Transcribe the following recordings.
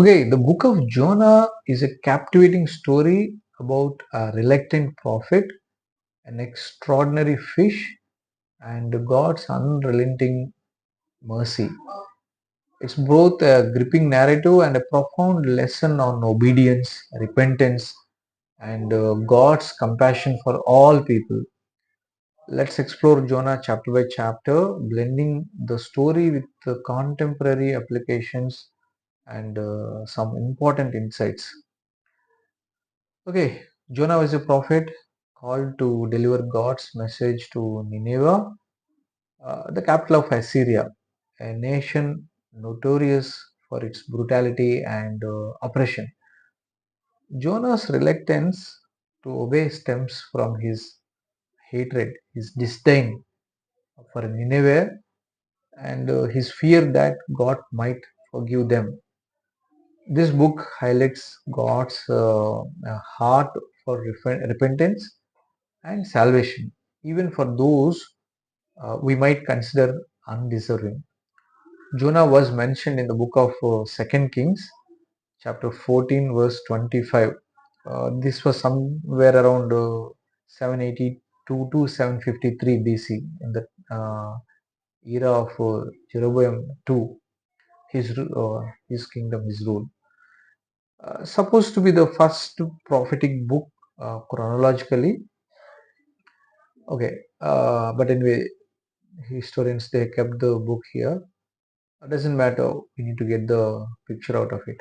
Okay, the book of Jonah is a captivating story about a reluctant prophet, an extraordinary fish, and God's unrelenting mercy. It's both a gripping narrative and a profound lesson on obedience, repentance, and God's compassion for all people. Let's explore Jonah chapter by chapter, blending the story with the contemporary applications and some important insights. Okay, Jonah was a prophet called to deliver God's message to Nineveh, the capital of Assyria, a nation notorious for its brutality and oppression. Jonah's reluctance to obey stems from his hatred, his disdain for Nineveh, and his fear that God might forgive them. This book highlights God's heart for repentance and salvation, even for those we might consider undeserving. Jonah was mentioned in the book of 2 Kings, chapter 14, verse 25. This was somewhere around 782 to 753 BC in the era of Jeroboam II, his kingdom, his rule. Supposed to be the first prophetic book chronologically. Okay, but anyway, historians they kept the book here. It doesn't matter. We need to get the picture out of it.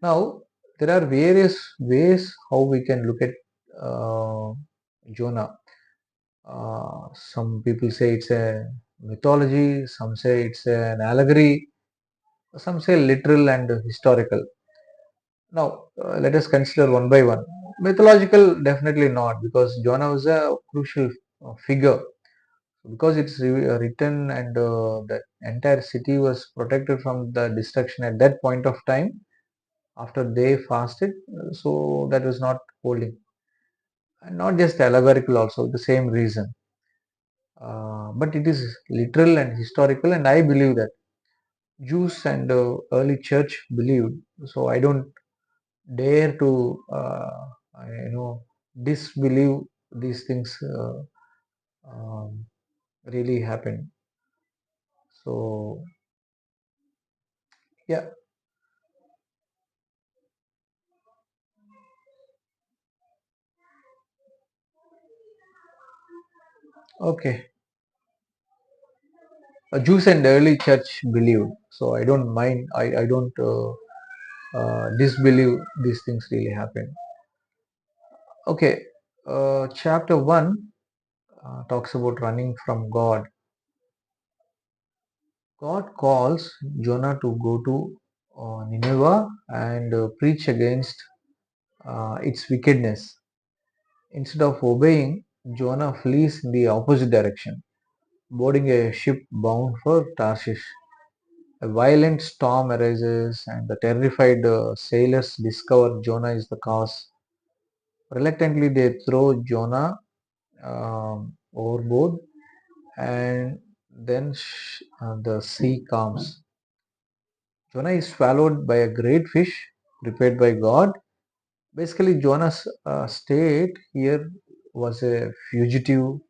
Now there are various ways how we can look at uh, Jonah. Some people say it's a mythology. Some say it's an allegory. Some say literal and historical. Now let us consider one by one. Mythological, definitely not, because Jonah was a crucial figure because it's written and the entire city was protected from the destruction at that point of time after they fasted, so that was not holding, and not just allegorical, also the same reason, but it is literal and historical, and I believe that Jews and early church believed. So I don't dare to you know disbelieve these things um, really happen. So yeah. Okay. Jews and early church believed. So I don't mind. I don't disbelieve these things really happen. Okay. Chapter 1 talks about running from God. God calls Jonah to go to Nineveh and preach against its wickedness. Instead of obeying, Jonah flees in the opposite direction, boarding a ship bound for Tarshish. A violent storm arises, and the terrified sailors discover Jonah is the cause. Reluctantly, they throw Jonah overboard, and then the sea calms. Jonah is swallowed by a great fish prepared by God. Basically, Jonah's state here was a fugitive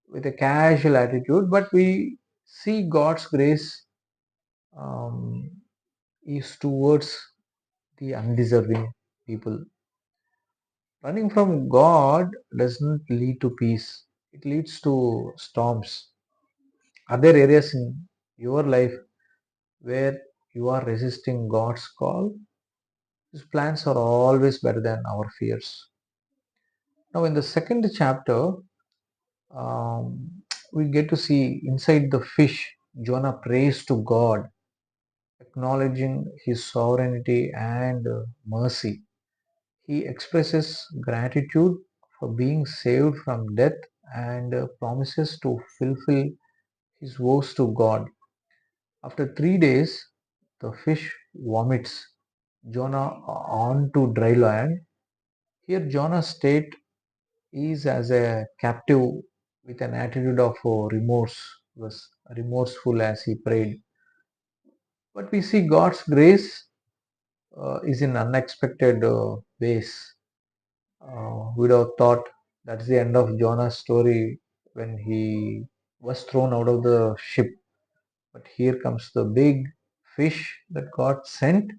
with a casual attitude, but we see God's grace um, is towards the undeserving people. Running from God doesn't lead to peace, it leads to storms. Are there areas in your life where you are resisting God's call? His plans are always better than our fears. Now, in the second chapter, um, we get to see inside the fish, Jonah prays to God, acknowledging his sovereignty and mercy. He expresses gratitude for being saved from death and promises to fulfill his vows to God. After 3 days, the fish vomits Jonah onto dry land. Here, Jonah's state is as a captive with an attitude of remorse, was remorseful as he prayed. But we see God's grace is in unexpected ways. We'd have thought that's the end of Jonah's story when he was thrown out of the ship. But here comes the big fish that God sent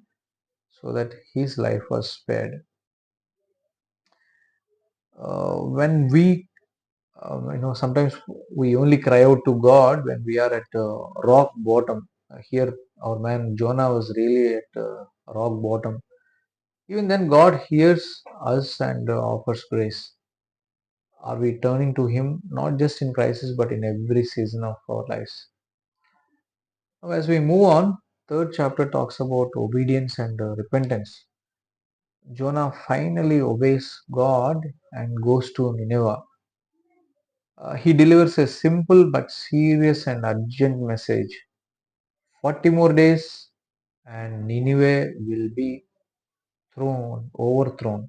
so that his life was spared. When we, sometimes we only cry out to God when we are at rock bottom. Here, our man Jonah was really at rock bottom. Even then, God hears us and offers grace. Are we turning to Him not just in crisis but in every season of our lives? Now, as we move on, third chapter talks about obedience and repentance. Jonah finally obeys God and goes to Nineveh. He delivers a simple but serious and urgent message. 40 more days and Nineveh will be overthrown.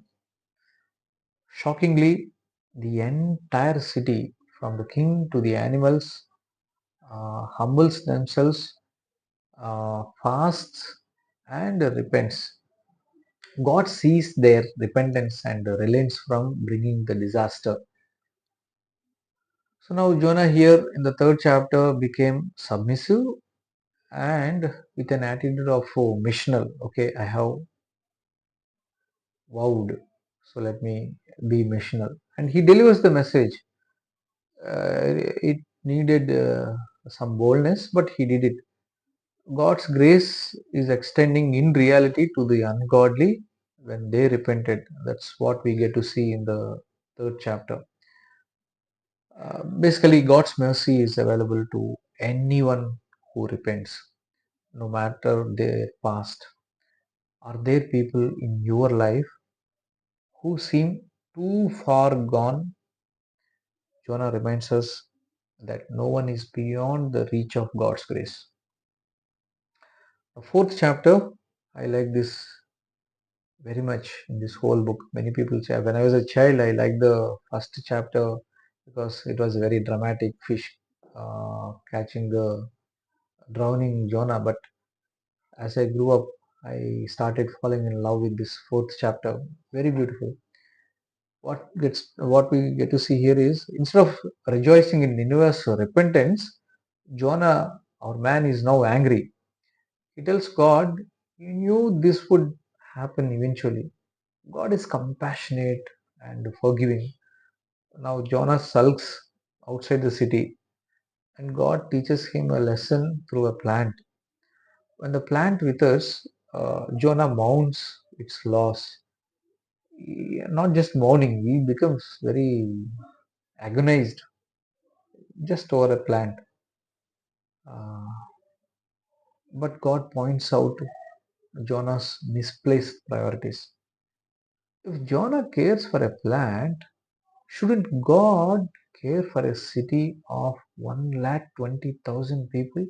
Shockingly, the entire city, from the king to the animals, humbles themselves, fasts, and repents. God sees their repentance and relents from bringing the disaster. So now Jonah here in the third chapter became submissive and with an attitude of missional. Okay, I have vowed, so let me be missional. And he delivers the message. It needed some boldness, but he did it. God's grace is extending in reality to the ungodly when they repented. That's what we get to see in the third chapter. Basically, God's mercy is available to anyone who repents, no matter their past. Are there people in your life who seem too far gone? Jonah reminds us that no one is beyond the reach of God's grace. The fourth chapter, I like this very much in this whole book. Many people say, when I was a child, I liked the first chapter because it was very dramatic fish catching the drowning Jonah. But as I grew up, I started falling in love with this fourth chapter. Very beautiful. What we get to see here is instead of rejoicing in Nineveh's repentance, Jonah, our man, is now angry. He tells God, "You knew this would happen eventually." God is compassionate and forgiving. Now Jonah sulks outside the city, and God teaches him a lesson through a plant. When the plant withers, Jonah mourns its loss. Not just mourning, he becomes very agonized just over a plant. Uh, but God points out Jonah's misplaced priorities. If Jonah cares for a plant, shouldn't God care for a city of 120,000 people?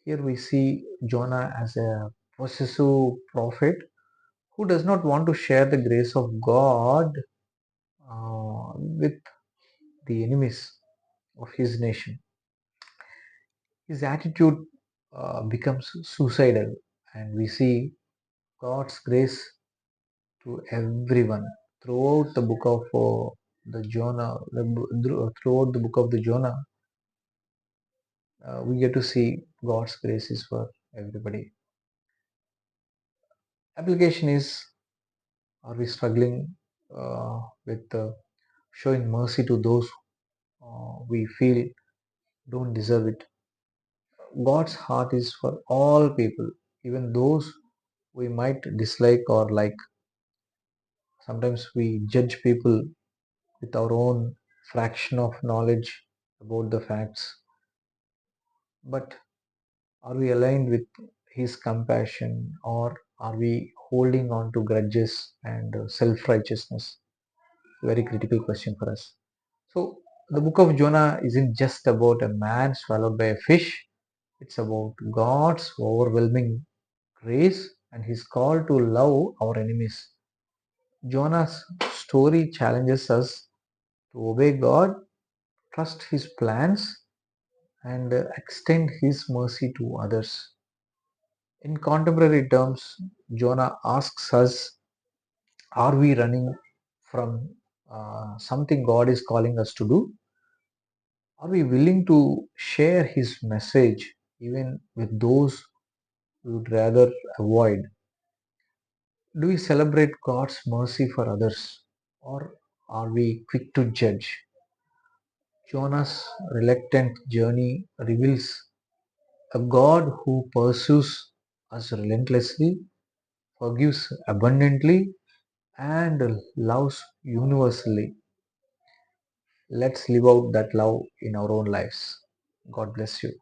Here we see Jonah as a possessive prophet who does not want to share the grace of God with the enemies of his nation. His attitude becomes suicidal, and we see God's grace to everyone throughout the book of the Jonah. Throughout the book of the Jonah, we get to see God's grace is for everybody. Application is: are we struggling with showing mercy to those we feel don't deserve it? God's heart is for all people, even those we might dislike or like. Sometimes we judge people with our own fraction of knowledge about the facts. But are we aligned with His compassion or are we holding on to grudges and self righteousness? Very critical question for us. So, the book of Jonah isn't just about a man swallowed by a fish, it's about God's overwhelming grace and His call to love our enemies. Jonah's story challenges us to obey God, trust His plans, and extend His mercy to others. In contemporary terms, Jonah asks us, are we running from something God is calling us to do? Are we willing to share His message even with those we would rather avoid? Do we celebrate God's mercy for others, or are we quick to judge? Jonah's reluctant journey reveals a God who pursues us relentlessly, forgives abundantly, and loves universally. Let's live out that love in our own lives. God bless you.